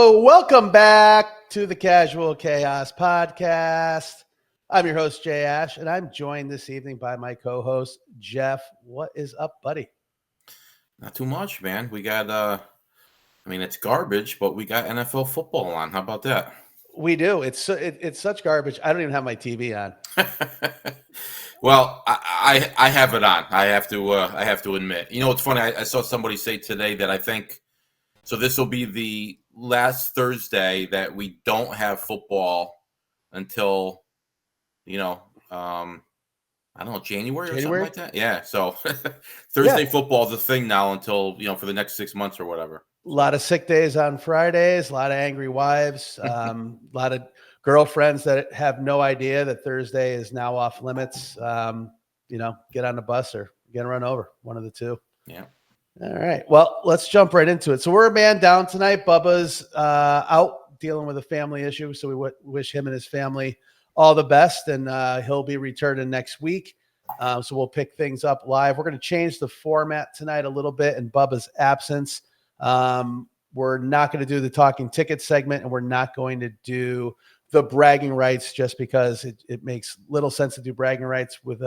So, welcome back to the Casual Chaos Podcast. I'm your host, Jay Ash, and I'm joined this evening by my co-host, Jeff. What is up, buddy? Not too much, man. We got, it's garbage, but we got NFL football on. How about that? We do. It's such garbage. I don't even have my TV on. Well, I have it on. I have to admit. You know, it's funny. I saw somebody say today that I think so. This will be the last Thursday that we don't have football until, I don't know, January or something like that. Yeah. So Thursday football is a thing now until, for the next 6 months or whatever. A lot of sick days on Fridays, a lot of angry wives, a lot of girlfriends that have no idea that Thursday is now off limits. Get on the bus or get run over, one of the two. Yeah. All right. Well, let's jump right into it. So we're a man down tonight. Bubba's out dealing with a family issue. So we wish him and his family all the best, and he'll be returning next week. So we'll pick things up live. We're going to change the format tonight a little bit in Bubba's absence. We're not going to do the talking ticket segment, and we're not going to do the bragging rights just because it makes little sense to do bragging rights with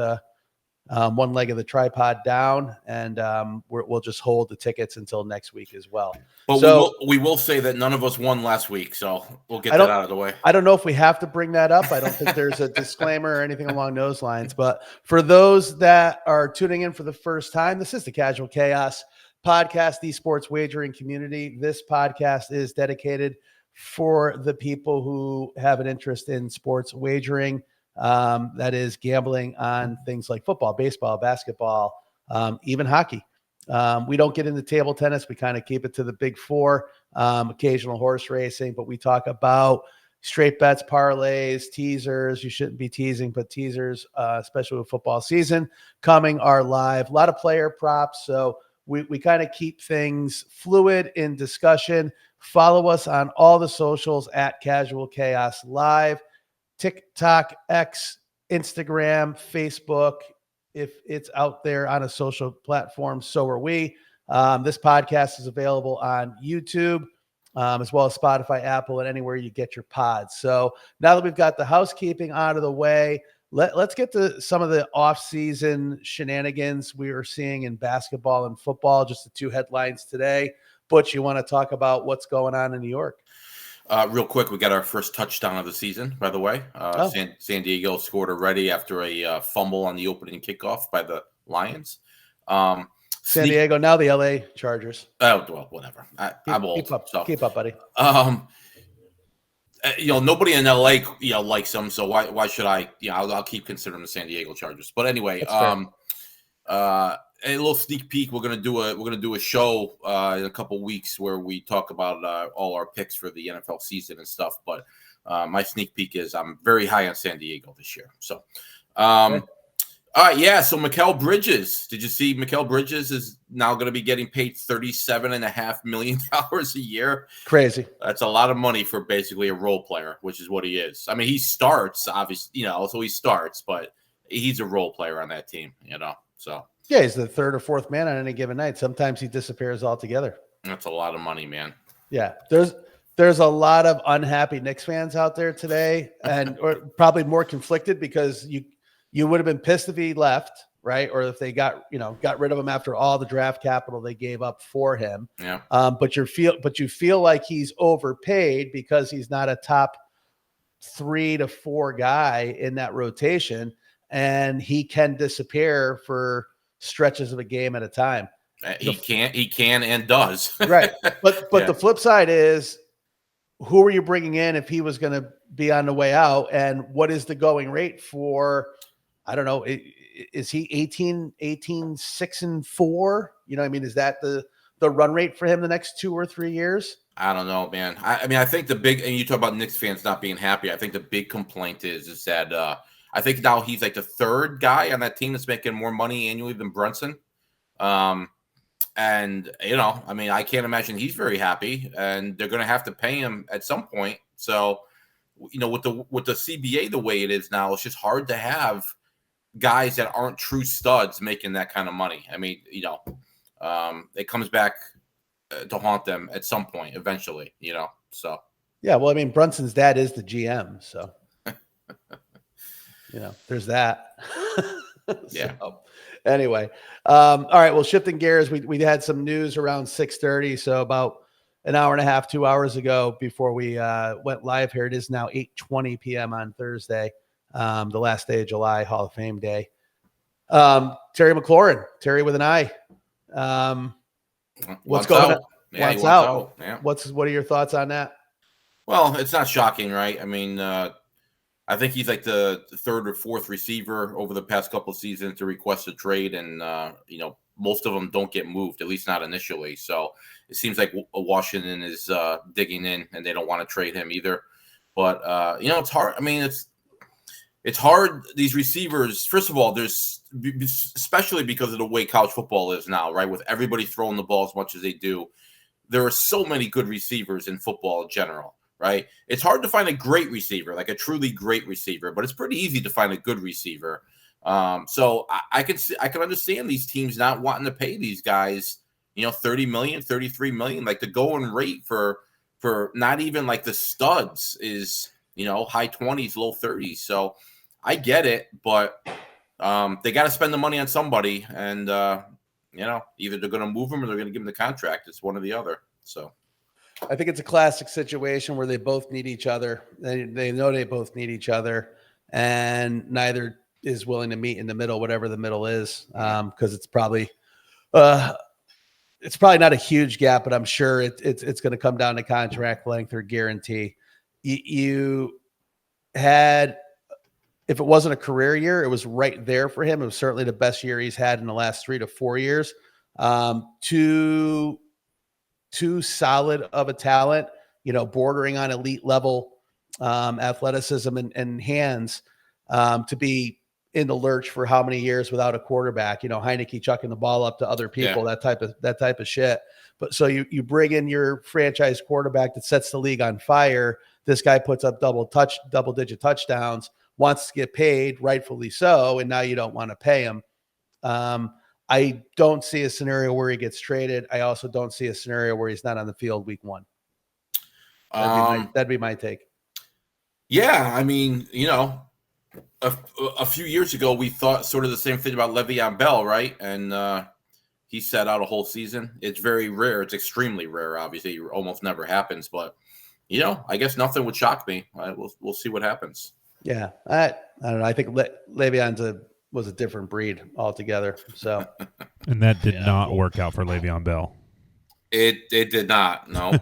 one leg of the tripod down, and we'll just hold the tickets until next week as well. But we will say that none of us won last week, so we'll get that out of the way. I don't know if we have to bring that up. I don't think there's a disclaimer or anything along those lines. But for those that are tuning in for the first time, this is the Casual Chaos Podcast, the sports wagering community. This podcast is dedicated for the people who have an interest in sports wagering. That is gambling on things like football, baseball, basketball, even hockey. We don't get into table tennis. We kind of keep it to the big four, occasional horse racing, but we talk about straight bets, parlays, teasers. You shouldn't be teasing, but teasers, especially with football season coming, are live. A lot of player props. So we kind of keep things fluid in discussion. Follow us on all the socials at Casual Chaos Live. TikTok, X, Instagram, Facebook. If it's out there on a social platform, so are we. This podcast is available on YouTube, as well as Spotify, Apple, and anywhere you get your pods. So now that we've got the housekeeping out of the way, let's get to some of the off-season shenanigans we are seeing in basketball and football. Just the two headlines today. Butch, you want to talk about what's going on in New York? Real quick, we got our first touchdown of the season, by the way. San Diego scored already after a fumble on the opening kickoff by the Lions. San Diego, now the LA Chargers. Oh, well, whatever. I'm old. Keep up, buddy. Nobody in LA, likes them, so why should I? I'll keep considering the San Diego Chargers. But anyway, a little sneak peek. We're gonna do a show in a couple weeks where we talk about all our picks for the NFL season and stuff. But my sneak peek is I'm very high on San Diego this year. So, all right, yeah. So Mikal Bridges, did you see Mikal Bridges is now going to be getting paid $37.5 million a year? Crazy. That's a lot of money for basically a role player, which is what he is. I mean, he starts obviously, so he starts, but he's a role player on that team, So. Yeah, he's the third or fourth man on any given night. Sometimes he disappears altogether. That's a lot of money, man. Yeah, there's a lot of unhappy Knicks fans out there today, or probably more conflicted because you would have been pissed if he left, right? Or if they got rid of him after all the draft capital they gave up for him. Yeah. But you feel like he's overpaid because he's not a top 3 to 4 guy in that rotation, and he can disappear for stretches of a game at a time. He can and does. Right. But the flip side is, who are you bringing in if he was going to be on the way out? And what is the going rate for, I don't know, is he 18, 6 and 4? Is that the run rate for him the next 2 or 3 years? I don't know, man. I think the big, and you talk about Knicks fans not being happy. I think the big complaint is that, I think now he's like the third guy on that team that's making more money annually than Brunson. And, I can't imagine he's very happy, and they're going to have to pay him at some point. So, with the CBA the way it is now, it's just hard to have guys that aren't true studs making that kind of money. I mean, it comes back to haunt them at some point eventually, So yeah, well, I mean, Brunson's dad is the GM, so there's that. yeah. So, anyway, all right. Well, shifting gears, we had some news around 6:30, so about an hour and a half, 2 hours ago before we went live here. It is now 8:20 p.m. on Thursday, the last day of July, Hall of Fame day. Terry McLaurin, Terry with an I. What's going on? Yeah, wants he wants out. Yeah. What are your thoughts on that? Well, it's not shocking, right? I mean, I think he's like the third or fourth receiver over the past couple of seasons to request a trade, and most of them don't get moved, at least not initially. So it seems like Washington is digging in, and they don't want to trade him either. But it's hard. I mean, it's hard. These receivers, first of all, there's especially because of the way college football is now, right? With everybody throwing the ball as much as they do, there are so many good receivers in football in general. Right, it's hard to find a great receiver, like a truly great receiver, but it's pretty easy to find a good receiver. So I can understand these teams not wanting to pay these guys, 30 million, 33 million. Like the going rate for not even like the studs is, high 20s, low 30s. So I get it, but they got to spend the money on somebody, and either they're going to move him or they're going to give him the contract. It's one or the other. So. I think it's a classic situation where they both need each other. They know they both need each other, and neither is willing to meet in the middle, whatever the middle is, because it's probably not a huge gap, but I'm sure it's going to come down to contract length or guarantee. You had, if it wasn't a career year, it was right there for him. It was certainly the best year he's had in the last 3 to 4 years. Too solid of a talent, bordering on elite level athleticism and hands to be in the lurch for how many years without a quarterback, Heineke chucking the ball up to other people, that type of shit. But so you bring in your franchise quarterback that sets the league on fire. This guy puts up double-digit touchdowns, wants to get paid, rightfully so, and now you don't want to pay him. I don't see a scenario where he gets traded. I also don't see a scenario where he's not on the field week 1. That'd be my take. Yeah, I mean, a few years ago we thought sort of the same thing about Le'Veon Bell, right? And he sat out a whole season. It's very rare. It's extremely rare. Obviously, it almost never happens. But I guess nothing would shock me. We'll see what happens. Yeah, I don't know. I think Le'Veon's was a different breed altogether. So, and that did not work out for Le'Veon Bell. It did not. No,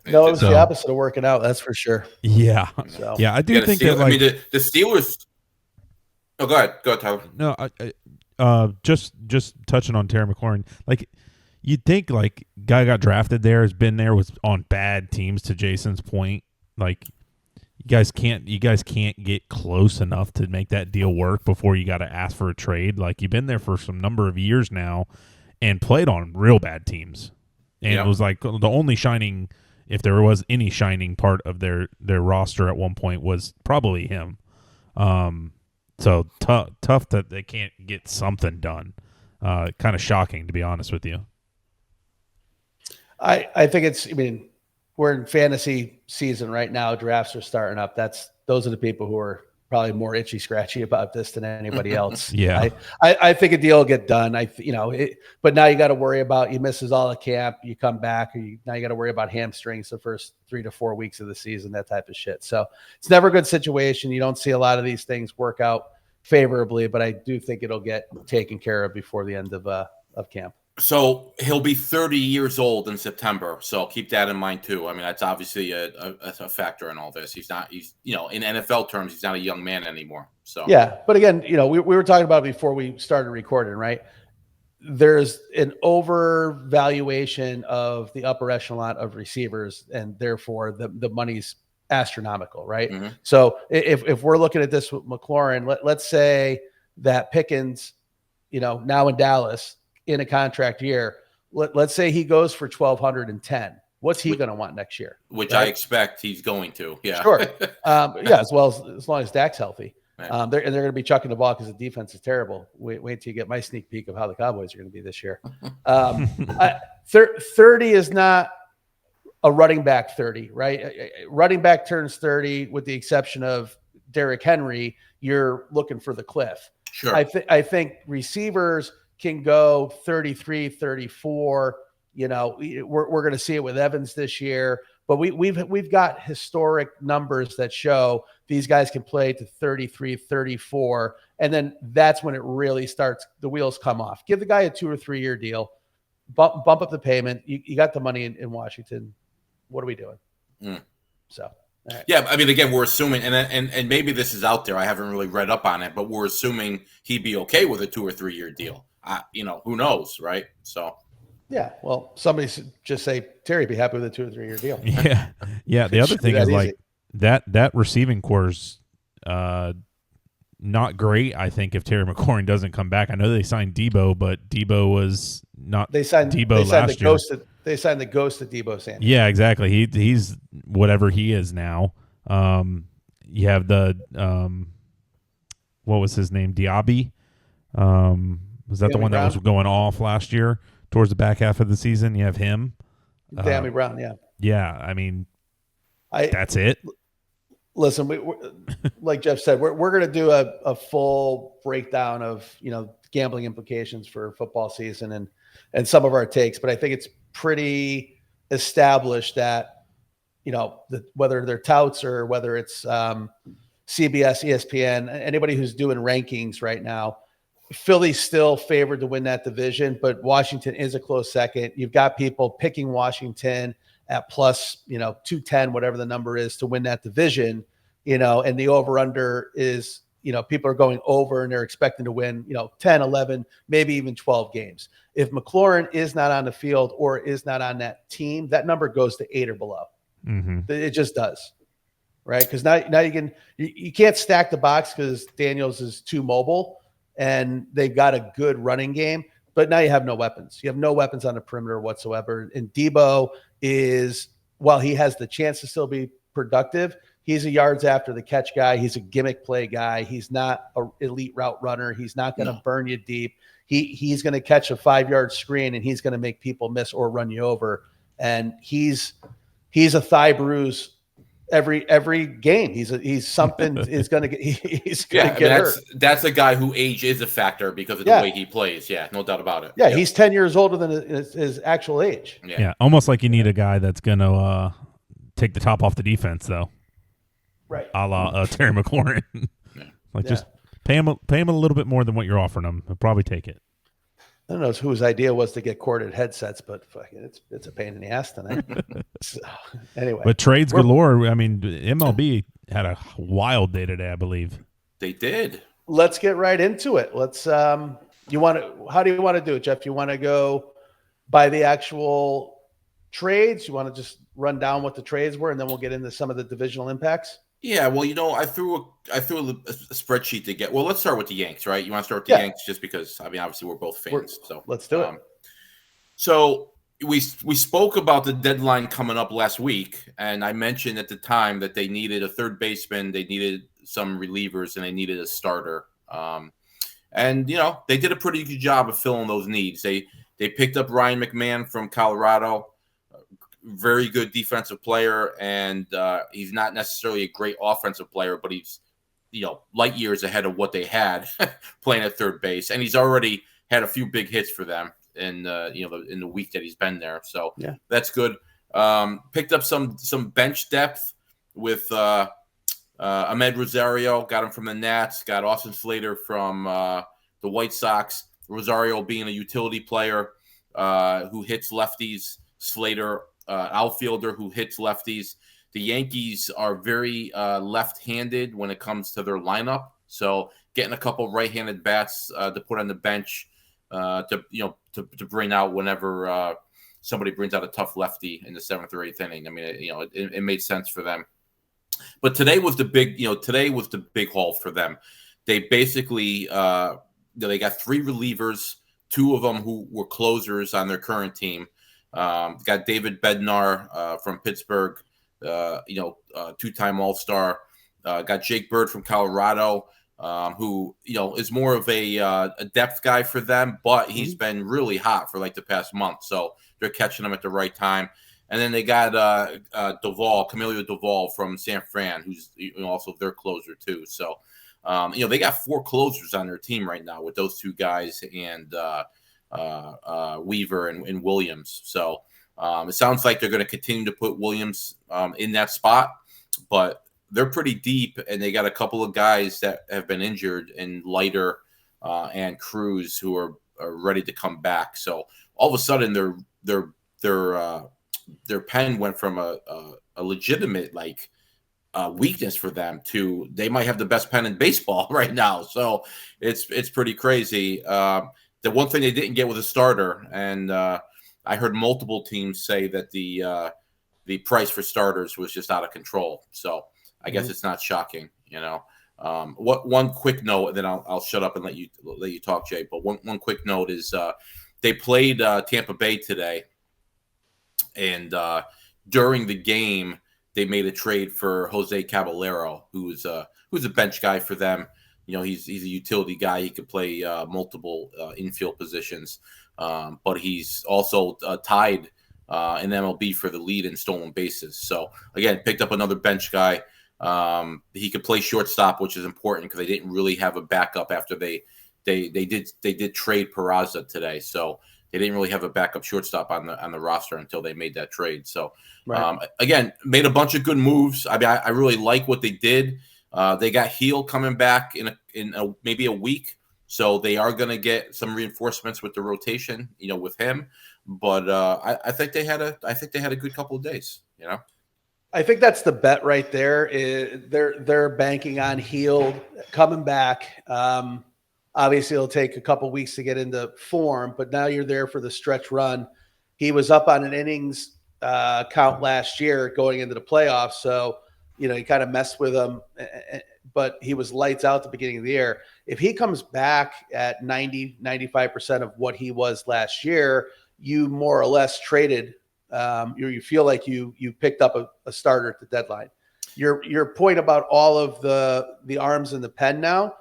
no, it was the opposite of working out. That's for sure. Yeah, yeah. I do think that. Like, I mean, the Steelers. Oh, go ahead, Tyler. No, just touching on Terry McLaurin. Like, you'd think like guy got drafted there, has been there, was on bad teams. To Jason's point, like. You guys can't get close enough to make that deal work before you got to ask for a trade. Like, you've been there for some number of years now and played on real bad teams. And it was like the only shining, if there was any shining part of their roster at one point, was probably him. So tough that they can't get something done. Kind of shocking, to be honest with you. I think we're in fantasy season right now. Drafts are starting up. Those are the people who are probably more itchy scratchy about this than anybody else. Yeah. I think a deal will get done. But now you got to worry about, he misses all the camp, you come back, now you got to worry about hamstrings the first 3 to 4 weeks of the season, that type of shit. So it's never a good situation. You don't see a lot of these things work out favorably, but I do think it'll get taken care of before the end of camp. So he'll be 30 years old in September. So keep that in mind too. I mean, that's obviously a factor in all this. He's in NFL terms, he's not a young man anymore. So yeah, but again, we were talking about it before we started recording, right? There's an overvaluation of the upper echelon of receivers, and therefore the money's astronomical, right? Mm-hmm. So if we're looking at this with McLaurin, let's say that Pickens, now in Dallas, in a contract year, let's say he goes for 1,210. What's he going to want next year? Which right? I expect he's going to. Yeah, sure. As long as Dak's healthy. They're going to be chucking the ball because the defense is terrible. Wait till you get my sneak peek of how the Cowboys are going to be this year. 30 is not a running back 30, right? Running back turns 30 with the exception of Derrick Henry, you're looking for the cliff. Sure. I think receivers can go 33, 34. You know, we're going to see it with Evans this year, but we've got historic numbers that show these guys can play to 33, 34. And then that's when it really starts. The wheels come off. Give the guy a 2 or 3 year deal, bump up the payment. You got the money in Washington. What are we doing? So. Right. Yeah, I mean, again, we're assuming, and maybe this is out there. I haven't really read up on it, but we're assuming he'd be okay with a 2 or 3 year deal. You know, who knows, right? So, yeah. Well, somebody should just say Terry be happy with a 2 or 3 year deal. Yeah. The other thing is easy. Like that receiving core's not great. I think if Terry McLaurin doesn't come back, I know they signed Debo, but Debo was not. They signed Debo last year. They signed the ghost of Debo Samuel. Yeah, exactly. He's whatever he is now. You have the what was his name? Diaby. Was that the one that was going off last year towards the back half of the season? You have him. Diaby Brown. Yeah. Yeah. I mean, that's it. Listen, we're like Jeff said, we're going to do a full breakdown of gambling implications for football season and some of our takes, but I think it's pretty established that whether they're touts or whether it's CBS, ESPN, anybody who's doing rankings right now, Philly's still favored to win that division, but Washington is a close second. You've got people picking Washington at plus 210, whatever the number is, to win that division, and the over under is people are going over and they're expecting to win 10, 11, maybe even 12 games. If McLaurin is not on the field or is not on that team, that number goes to 8 or below. Mm-hmm. It just does, right? Because now you can't stack the box because Daniels is too mobile and they've got a good running game, but now you have no weapons. You have no weapons on the perimeter whatsoever. And Debo is, while he has the chance to still be productive, he's a yards after the catch guy. He's a gimmick play guy. He's not an elite route runner. He's not going to burn you deep. He's going to catch a 5-yard screen and he's going to make people miss or run you over. And he's a thigh bruise every game. He's something is going to get. He's going to get hurt. That's a guy who age is a factor because of the way he plays. Yeah, no doubt about it. Yeah, he's 10 years older than his actual age. Yeah, almost like you need a guy that's going to take the top off the defense, though. Right, a la Terry McLaurin. Just pay him a little bit more than what you're offering him. He'll probably take it. I don't know whose idea was to get corded headsets, but it's a pain in the ass tonight. So, anyway, but trades galore. I mean, MLB had a wild day today, I believe. They did. Let's get right into it. Let's. How do you want to do it, Jeff? Do you want to go by the actual trades? You want to just run down what the trades were, and then we'll get into some of the divisional impacts? Yeah, well, I threw a spreadsheet to get. Well, let's start with the Yanks, right? You want to start with the Yanks just because obviously we're both fans. So let's do it. So we spoke about the deadline coming up last week, and I mentioned at the time that they needed a third baseman, they needed some relievers, and they needed a starter. And they did a pretty good job of filling those needs. They picked up Ryan McMahon from Colorado. Very good defensive player, and he's not necessarily a great offensive player, but he's light years ahead of what they had playing at third base, and he's already had a few big hits for them in in the week that he's been there. So that's good. Picked up some bench depth with Ahmed Rosario, got him from the Nats, got Austin Slater from the White Sox. Rosario being a utility player who hits lefties. Slater, outfielder who hits lefties. The Yankees are very left-handed when it comes to their lineup. So getting a couple right-handed bats to put on the bench to bring out whenever somebody brings out a tough lefty in the 7th or 8th inning. I mean, it made sense for them. But today was the big haul for them. They basically they got 3 relievers, 2 of them who were closers on their current team. Got David Bednar from Pittsburgh, 2-time All-Star. Got Jake Bird from Colorado, who is more of a depth guy for them, but he's been really hot for like the past month. So they're catching him at the right time. And then they got Camilo Duvall from San Fran, who's also their closer too. So, they got 4 closers on their team right now with those 2 guys and Weaver and Williams. So it sounds like they're going to continue to put Williams in that spot, but they're pretty deep, and they got a couple of guys that have been injured in Leiter and Cruz who are ready to come back. So all of a sudden, their pen went from a legitimate weakness for them to they might have the best pen in baseball right now. So it's pretty crazy. The one thing they didn't get was a starter, and I heard multiple teams say that the price for starters was just out of control. So I guess it's not shocking, What one quick note, and then I'll shut up and let you talk, Jay. But one quick note is they played Tampa Bay today, and during the game they made a trade for Jose Caballero, who's a bench guy for them. He's a utility guy. He could play multiple infield positions, but he's also tied in MLB for the lead in stolen bases. So again, picked up another bench guy. He could play shortstop, which is important because they didn't really have a backup after they did trade Peraza today. So they didn't really have a backup shortstop on the roster until they made that trade. So again, made a bunch of good moves. I mean, I really like what they did. They got Heel coming back in maybe a week, so they are going to get some reinforcements with the rotation, with him. But I think they had a good couple of days, I think that's the bet right there. They're banking on Heel coming back. Obviously, it'll take a couple weeks to get into form, but now you're there for the stretch run. He was up on an innings count last year going into the playoffs, so you kind of messed with him, but he was lights out at the beginning of the year. If he comes back at 95% of what he was last year, you more or less traded. You feel like you picked up a starter at the deadline. Your point about all of the arms in the pen now,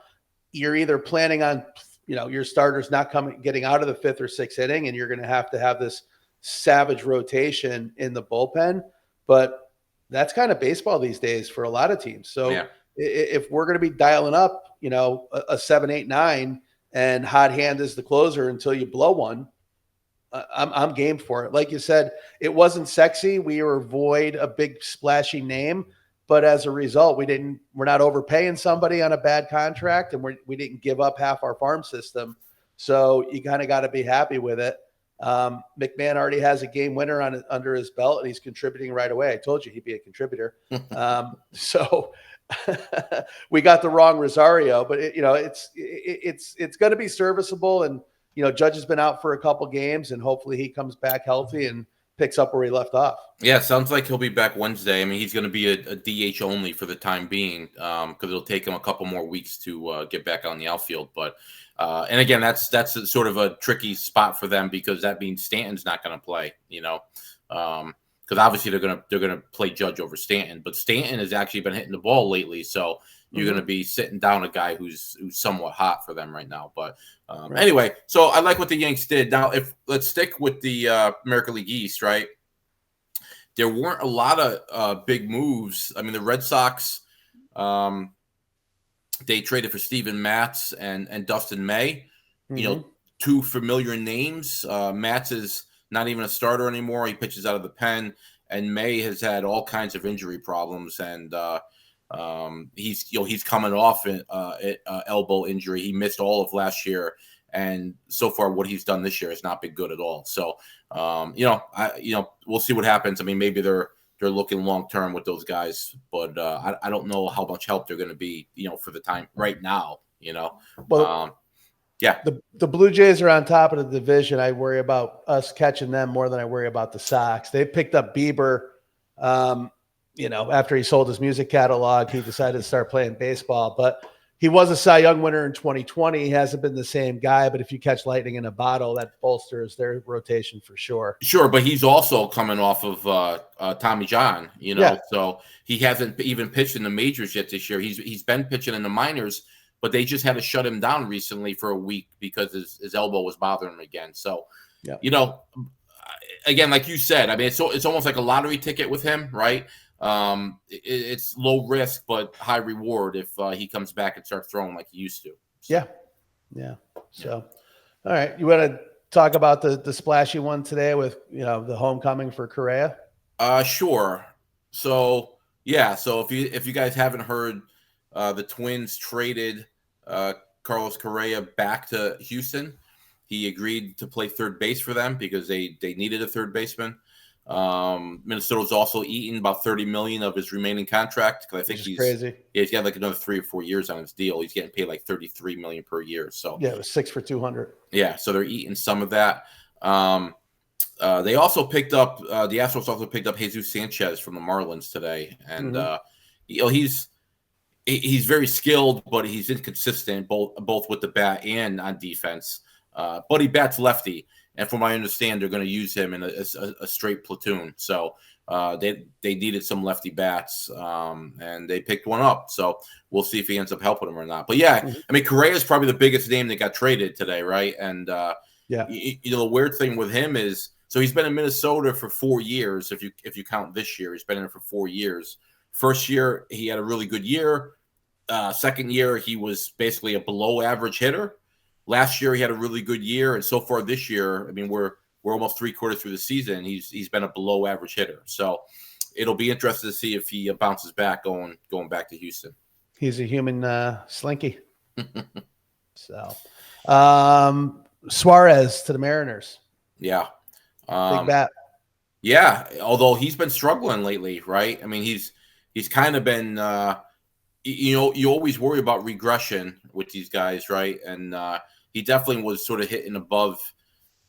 you're either planning on your starters not getting out of the 5th or 6th inning, and you're going to have this savage rotation in the bullpen. But that's kind of baseball these days for a lot of teams. So if we're going to be dialing up, a 7, 8, 9, and hot hand is the closer until you blow one, I'm game for it. Like you said, it wasn't sexy. We were void a big splashy name, but as a result, we're not overpaying somebody on a bad contract, and we didn't give up half our farm system. So you kind of got to be happy with it. McMahon already has a game winner under his belt, and he's contributing right away. I told you he'd be a contributor. So we got the wrong Rosario, but it's going to be serviceable. And Judge has been out for a couple games, and hopefully he comes back healthy and picks up where he left off. Yeah, sounds like he'll be back Wednesday. I mean, he's going to be a DH only for the time being because it'll take him a couple more weeks to get back on the outfield. But and again, that's sort of a tricky spot for them because that means Stanton's not going to play. Because obviously they're gonna play Judge over Stanton, but Stanton has actually been hitting the ball lately, so you're going to be sitting down a guy who's somewhat hot for them right now. But anyway, so I like what the Yanks did. Now, let's stick with the American League East, right? There weren't a lot of big moves. I mean, the Red Sox, they traded for Steven Matz and Dustin May. Two familiar names. Matz is not even a starter anymore. He pitches out of the pen, and May has had all kinds of injury problems, and he's coming off an elbow injury. He missed all of last year, and so far what he's done this year has not been good at all. So, we'll see what happens. I mean, maybe they're looking long term with those guys, but I don't know how much help they're going to be, for the time right now. Well, the Blue Jays are on top of the division. I worry about us catching them more than I worry about the Sox. They picked up Bieber. After he sold his music catalog, he decided to start playing baseball. But he was a Cy Young winner in 2020. He hasn't been the same guy. But if you catch lightning in a bottle, that bolsters their rotation for sure. Sure, but he's also coming off of Tommy John. So he hasn't even pitched in the majors yet this year. He's been pitching in the minors, but they just had to shut him down recently for a week because his elbow was bothering him again. So, again, like you said, I mean, it's almost like a lottery ticket with him, right? It's low risk but high reward if he comes back and starts throwing like he used to. So, Yeah. So, all right, you want to talk about the splashy one today with the homecoming for Correa? Sure. So yeah, so if you guys haven't heard, the Twins traded Carlos Correa back to Houston. He agreed to play third base for them because they needed a third baseman. Minnesota was also eating about $30 million of his remaining contract because I think he's crazy. Yeah, he's got like another 3 or 4 years on his deal. He's getting paid like $33 million per year. So yeah, it was 6 for $200. Yeah, so they're eating some of that. They also picked up the Astros also picked up Jesus Sanchez from the Marlins today, and he's very skilled, but he's inconsistent both with the bat and on defense. But he bats lefty, and from what I understand, they're going to use him in a straight platoon. So they needed some lefty bats, and they picked one up. So we'll see if he ends up helping them or not. But yeah, I mean, Correa is probably the biggest name that got traded today, right? And the weird thing with him is, so he's been in Minnesota for 4 years. If you count this year, he's been in it for 4 years. First year, he had a really good year. Second year, he was basically a below average hitter. Last year, he had a really good year, and so far this year, I mean, we're almost 3/4 through the season. He's been a below average hitter. So it'll be interesting to see if he bounces back going back to Houston. He's a human slinky. So Suarez to the Mariners. Yeah. Big bat. Yeah, although he's been struggling lately, right? I mean, he's kind of been, you always worry about regression with these guys, right? And he definitely was sort of hitting above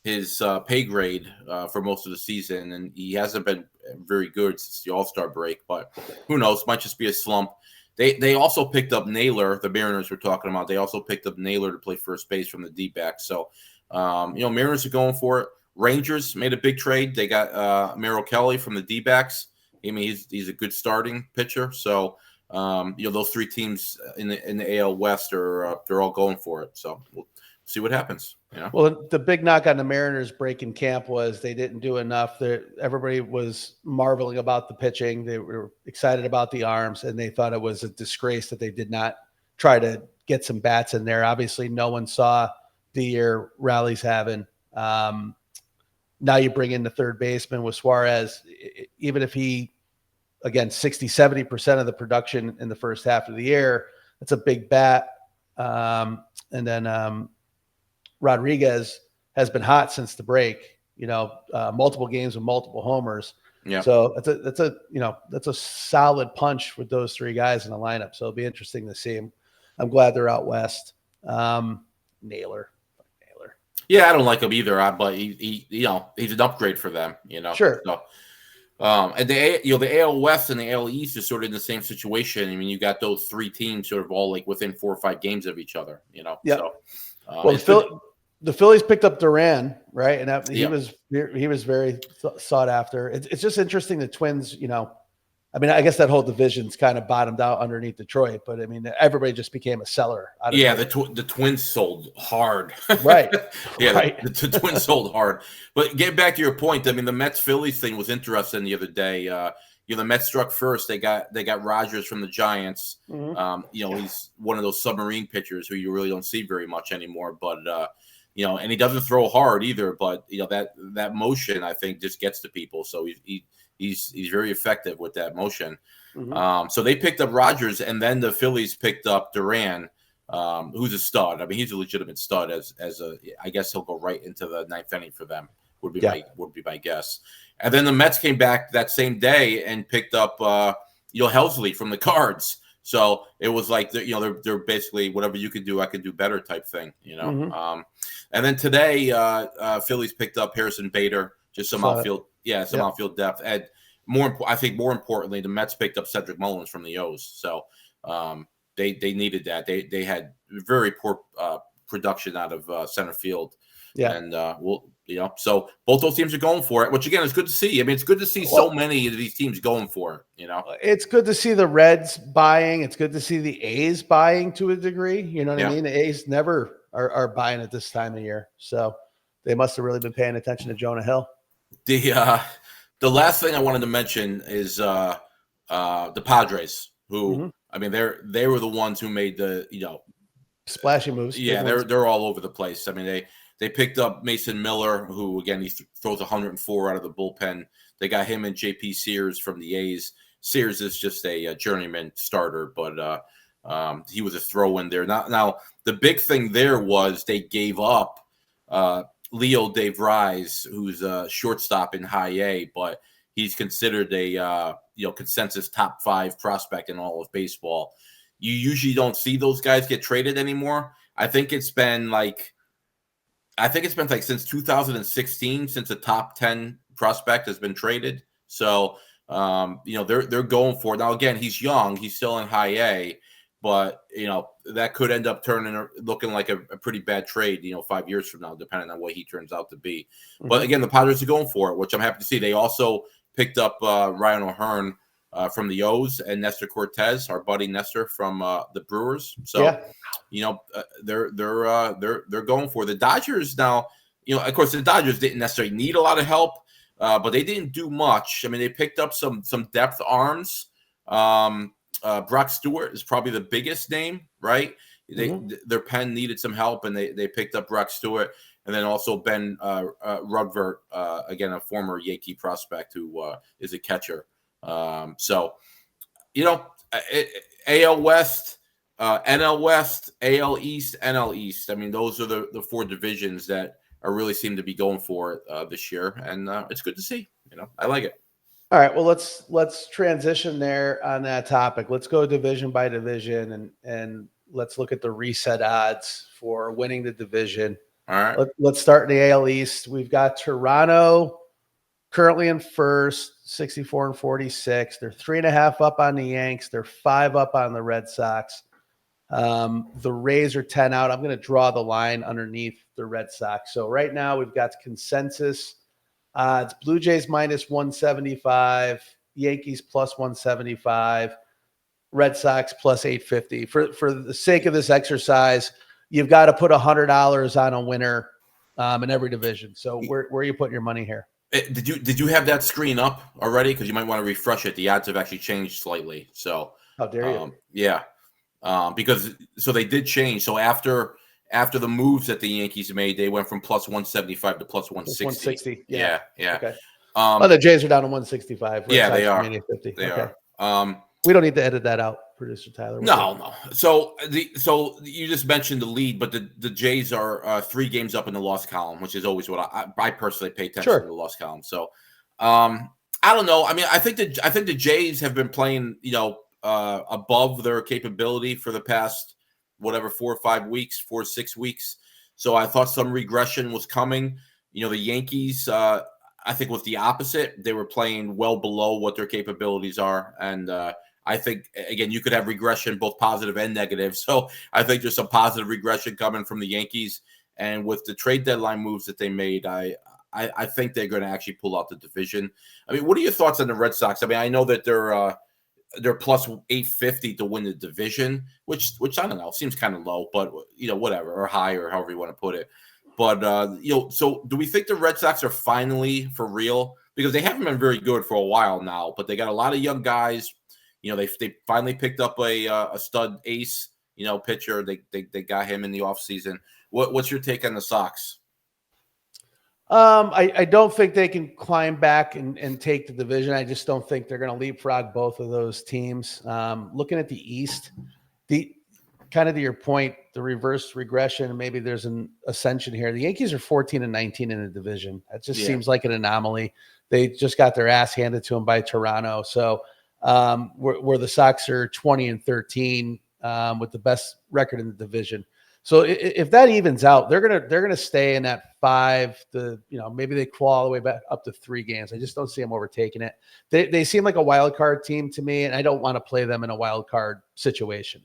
his pay grade for most of the season, and he hasn't been very good since the All-Star break. But who knows? Might just be a slump. They also picked up Naylor. The Mariners were talking about. They also picked up Naylor to play first base from the D-backs. So, Mariners are going for it. Rangers made a big trade. They got Merrill Kelly from the D-backs. I mean, he's a good starting pitcher. So, those 3 teams in the AL West are they're all going for it. So we'll see what happens. Well, the big knock on the Mariners breaking camp was they didn't do enough. Everybody was marveling about the pitching. They were excited about the arms, and they thought it was a disgrace that they did not try to get some bats in there. Obviously, no one saw the year Rally's having. Now you bring in the third baseman with Suarez, even if he, again, 60-70% of the production in the first half of the year, that's a big bat. And then Rodriguez has been hot since the break, multiple games with multiple homers. Yeah. So that's a solid punch with those 3 guys in the lineup. So it'll be interesting to see him. I'm glad they're out west. Naylor. Yeah, I don't like him either, but he's an upgrade for them, Sure. So, and the AL West and the AL East is sort of in the same situation. I mean, you got those 3 teams sort of all like within 4 or 5 games of each other, Yeah. So, the Phillies picked up Duran, right? And he was very sought after. It's just interesting. The Twins, I mean, I guess that whole division's kind of bottomed out underneath Detroit, but I mean, everybody just became a seller. The Twins sold hard. Right. Right. The Twins sold hard. But getting back to your point, I mean, the Mets-Phillies thing was interesting the other day. The Mets struck first. They got Rogers from the Giants. Mm-hmm. He's one of those submarine pitchers who you really don't see very much anymore. But and he doesn't throw hard either. But that motion, I think, just gets to people. So he's very effective with that motion. Mm-hmm. So they picked up Rogers, and then the Phillies picked up Duran, who's a stud. I mean, he's a legitimate stud. I guess he'll go right into the 9th inning for them. Would be my guess. And then the Mets came back that same day and picked up Helsley from the Cards. So it was like they're basically whatever you could do, I could do better type thing. Mm-hmm. And then today Phillies picked up Harrison Bader, just some outfield. Yeah, some outfield depth. And more importantly, the Mets picked up Cedric Mullins from the O's. So they needed that. They had very poor production out of center field. Yeah. And so both those teams are going for it, which again is good to see. I mean, it's good to see so many of these teams going for it. It's good to see the Reds buying. It's good to see the A's buying to a degree. You know what I mean? The A's never are buying at this time of year. So they must have really been paying attention to Jonah Hill. The last thing I wanted to mention is the Padres, who Mm-hmm. I mean they were the ones who made the Splashy moves. yeah, they're all over the place. I mean they picked up Mason Miller, who again he throws 104 out of the bullpen. They got him and JP Sears from the A's. Sears is just a journeyman starter, but he was a throw in there. Now the big thing there was they gave up Leo Dave Rise, who's a shortstop in high A, but he's considered a consensus top 5 prospect in all of baseball. You usually don't see those guys get traded anymore. I think it's been like since 2016 since a top 10 prospect has been traded. So they're going for it. Now again, he's young, he's still in high A, but that could end up looking like a pretty bad trade 5 years from now, depending on what he turns out to be. Mm-hmm. But again, the Padres are going for it, which I'm happy to see. They also picked up Ryan O'Hearn from the O's and Nestor Cortez, our buddy Nestor from the Brewers. So they're going for it. The Dodgers now. Of course, the Dodgers didn't necessarily need a lot of help, but they didn't do much. I mean, they picked up some depth arms. Brock Stewart is probably the biggest name, right? Their pen needed some help, and they picked up Brock Stewart, and then also Ben Rudvert, again a former Yankee prospect who is a catcher. AL West, NL West, AL East, NL East. I mean, those are the 4 divisions that are really seem to be going for it this year, and it's good to see. I like it. All right, well, let's transition there on that topic. Let's go division by division, and let's look at the reset odds for winning the division. All right. Let's start in the AL East. We've got Toronto currently in first, 64-46. They're 3.5 up on the Yanks. They're 5 up on the Red Sox. The Rays are 10 out. I'm going to draw the line underneath the Red Sox. So right now we've got consensus odds: Blue Jays minus 175, Yankees plus 175, Red Sox plus 850. For the sake of this exercise, you've got to put $100 on a winner in every division. So where are you putting your money here? Did you have that screen up already? Because you might want to refresh it. The odds have actually changed slightly. So how dare you? Yeah, because they did change. So after the moves that the Yankees made, they went from plus 175 to plus 160. 160. Yeah. Okay. The Jays are down to 165. Yeah, they are. 50. They are. We don't need to edit that out, producer Tyler. No. So you just mentioned the lead, but the Jays are 3 games up in the loss column, which is always what I personally pay attention to the loss column. So I don't know. I mean, I think the Jays have been playing above their capability for the past 4 or 5 weeks, 4 or 6 weeks. So I thought some regression was coming. The Yankees, I think was the opposite. They were playing well below what their capabilities are. And I think, again, you could have regression, both positive and negative. So I think there's some positive regression coming from the Yankees. And with the trade deadline moves that they made, I think they're going to actually pull out the division. I mean, what are your thoughts on the Red Sox? I mean, I know that they're plus 850 to win the division, which I don't know, seems kind of low, but whatever, or high, or however you want to put it. But so do we think the Red Sox are finally for real? Because they haven't been very good for a while now, but they got a lot of young guys. They finally picked up a stud ace, pitcher. They got him in the offseason. What's your take on the Sox? I don't think they can climb back and take the division. I just don't think they're going to leapfrog both of those teams. Looking at the East, kind of to your point, the reverse regression, maybe there's an ascension here. The Yankees are 14-19 in the division. That just seems like an anomaly. They just got their ass handed to them by Toronto. So where the Sox are 20-13 with the best record in the division. So if that evens out, they're gonna stay in that 5 to maybe they claw all the way back up to 3 games. I just don't see them overtaking it. They seem like a wild card team to me, and I don't want to play them in a wild card situation.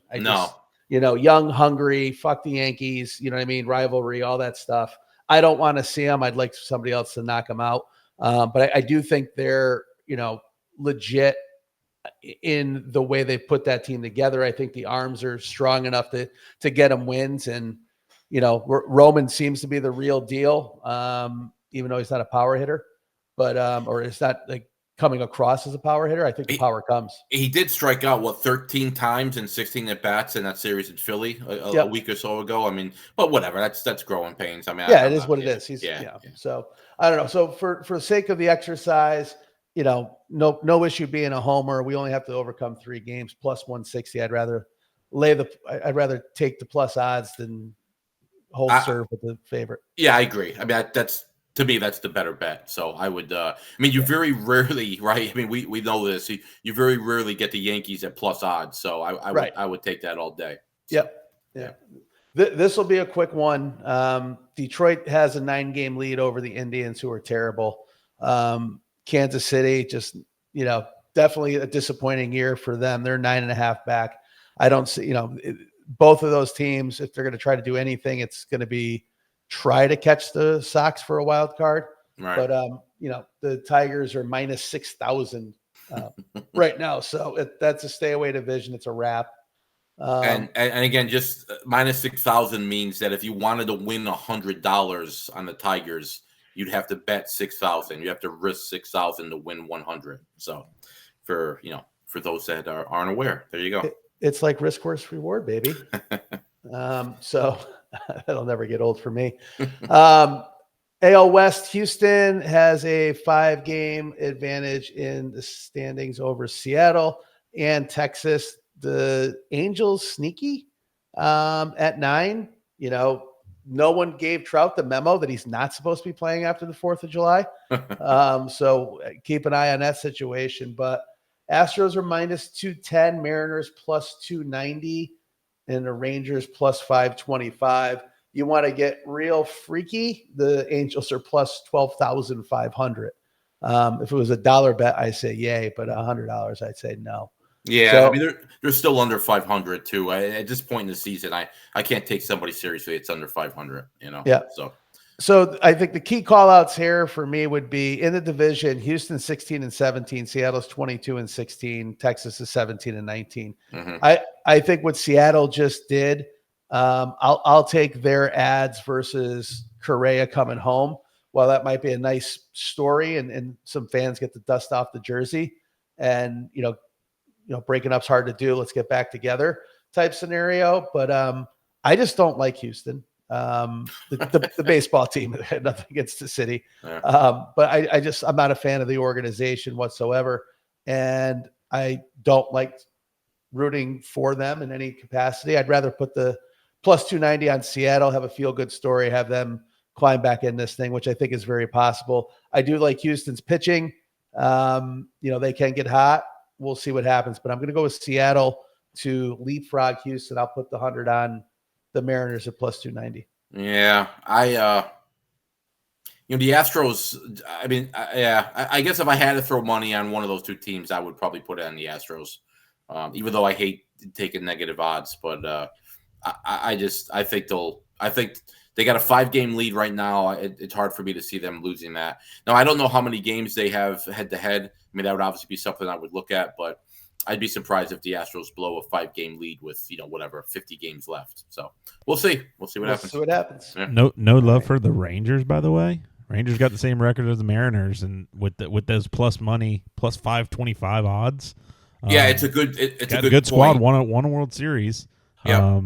Young, hungry, fuck the Yankees. You know what I mean? Rivalry, all that stuff. I don't want to see them. I'd like somebody else to knock them out. But I do think they're legit in the way they put that team together. I think the arms are strong enough to get them wins. And, Roman seems to be the real deal, even though he's not a power hitter. but or it's not like coming across as a power hitter. I think the power comes. He did strike out 13 times and 16 at bats in that series in Philly a week or so ago. I mean, but whatever. That's growing pains. I mean, it is what it is. He's So I don't know. So for the sake of the exercise, no issue being a homer. We only have to overcome 3 games plus 160. I'd rather take the plus odds than hold serve with the favorite. Yeah, I agree. I mean, to me, that's the better bet. So I would, you very rarely, right? I mean, we know this. You very rarely get the Yankees at plus odds. So I would take that all day. So, yep. Yeah. This will be a quick one. Detroit has a 9-game lead over the Indians, who are terrible. Kansas City, just, definitely a disappointing year for them. They're 9.5 back. I don't see, both of those teams, if they're going to try to do anything, it's going to be try to catch the Sox for a wild card. Right. But, the Tigers are minus 6,000 right now. So that's a stay away division. It's a wrap. And again, just minus 6,000 means that if you wanted to win $100 on the Tigers, you'd have to bet 6,000. You have to risk 6,000 to win 100. So for those that aren't aware, there you go. It's like risk versus reward, baby. So that'll never get old for me. AL West, Houston has a 5-game advantage in the standings over Seattle and Texas. The Angels sneaky at 9. No one gave Trout the memo that he's not supposed to be playing after the 4th of July. So keep an eye on that situation. But Astros are minus 210, Mariners plus 290, and the Rangers plus 525. You want to get real freaky, the Angels are plus 12,500. If it was a dollar bet, I say yay, but $100, I'd say no. Yeah, so, I mean they're still under 500 too. At this point in the season, I can't take somebody seriously. It's under 500. Yeah. So I think the key call outs here for me would be in the division: Houston 16-17, Seattle's 22-16, Texas is 17-19. Mm-hmm. I think what Seattle just did, I'll take their ads versus Correa coming home. While that might be a nice story and some fans get the dust off the jersey, and breaking up's hard to do. Let's get back together type scenario. But I just don't like Houston. The baseball team had nothing against the city. Yeah. But I'm not a fan of the organization whatsoever. And I don't like rooting for them in any capacity. I'd rather put the plus 290 on Seattle, have a feel good story, have them climb back in this thing, which I think is very possible. I do like Houston's pitching. They can get hot. We'll see what happens, but I'm going to go with Seattle to leapfrog Houston. I'll put the 100 on the Mariners at plus 290. Yeah, the Astros. I mean, I guess if I had to throw money on one of those 2 teams, I would probably put it on the Astros. Even though I hate taking negative odds, but I think they got a 5-game lead right now. It's hard for me to see them losing that. Now, I don't know how many games they have head to head. I mean, that would obviously be something I would look at, but I'd be surprised if the Astros blow a 5-game lead with 50 games left. So we'll see. We'll see what happens. See what happens. Yeah. No love for the Rangers, by the way. Rangers got the same record as the Mariners, and with those plus money, plus 525 odds. Yeah, it's a good squad. Point. Won a World Series. Yeah,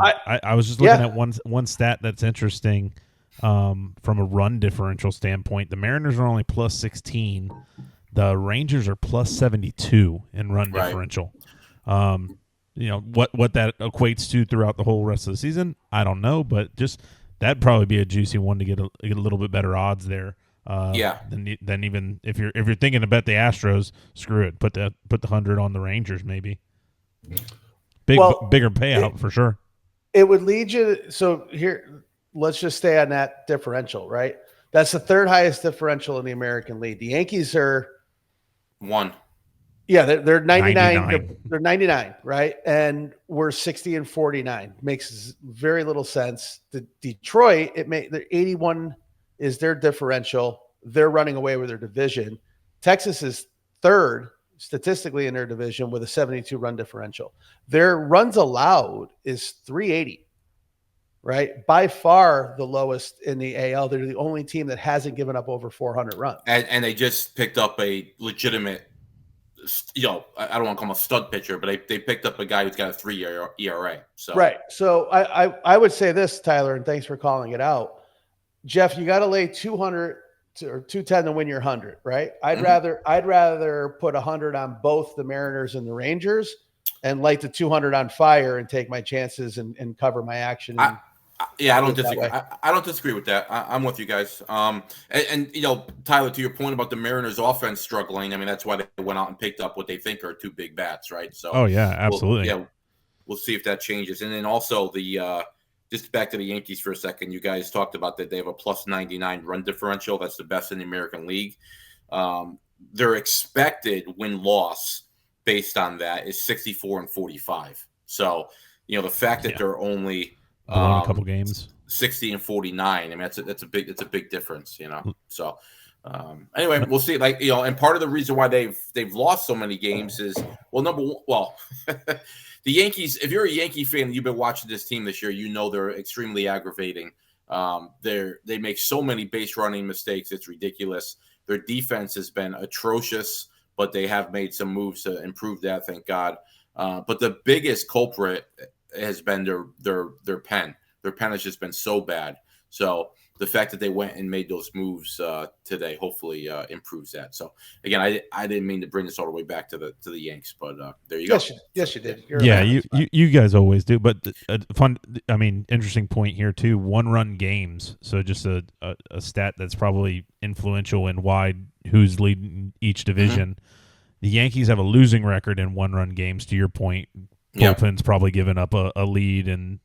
I was just looking at one stat that's interesting from a run differential standpoint. The Mariners are only plus 16. The Rangers are plus 72 in run differential. What that equates to throughout the whole rest of the season, I don't know, but just that'd probably be a juicy one to get a little bit better odds there. Than even if you're thinking to bet the Astros, screw it. Put the 100 on the Rangers maybe. Bigger payout for sure. It would lead you. So here, let's just stay on that differential, right? That's the 3rd highest differential in the American League. The Yankees are 1. Yeah, they're 99. They're 99, right? And we're 60-49. Makes very little sense. The Detroit, they're 81 is their differential. They're running away with their division. Texas is 3rd statistically in their division with a 72 run differential. Their runs allowed is 380. right? By far the lowest in the AL. They're the only team that hasn't given up over 400 runs. And they just picked up a legitimate, I don't want to call him a stud pitcher, but they picked up a guy who's got a 3-year ERA. So right. So I would say this, Tyler, and thanks for calling it out. Jeff, you got to lay 200 or 210 to win your 100, right? I'd rather put 100 on both the Mariners and the Rangers and light the 200 on fire and take my chances and cover my action. I don't disagree. I don't disagree with that. I'm with you guys. And Tyler, to your point about the Mariners offense struggling, I mean, that's why they went out and picked up what they think are 2 big bats, right? So, oh yeah, absolutely. We'll see if that changes. And then also just back to the Yankees for a second. You guys talked about that they have a plus 99 run differential. That's the best in the American League. Their expected win-loss based on that is 64-45. So, the fact that they're only a couple games 60-49. I mean, that's a big difference, So anyway, we'll see. And part of the reason why they've lost so many games is the Yankees. If you're a Yankee fan and you've been watching this team this year, they're extremely aggravating. They make so many base running mistakes. It's ridiculous. Their defense has been atrocious, but they have made some moves to improve that, thank God. But the biggest culprit has been their pen. Their pen has just been so bad. So the fact that they went and made those moves today hopefully improves that. So again, I didn't mean to bring this all the way back to the Yanks, but there you go. Yes, you did. You guys always do. But interesting point here too. 1-run games. So just a stat that's probably influential in who's leading each division. Mm-hmm. The Yankees have a losing record in 1-run games. To your point, bullpen's probably given up a lead and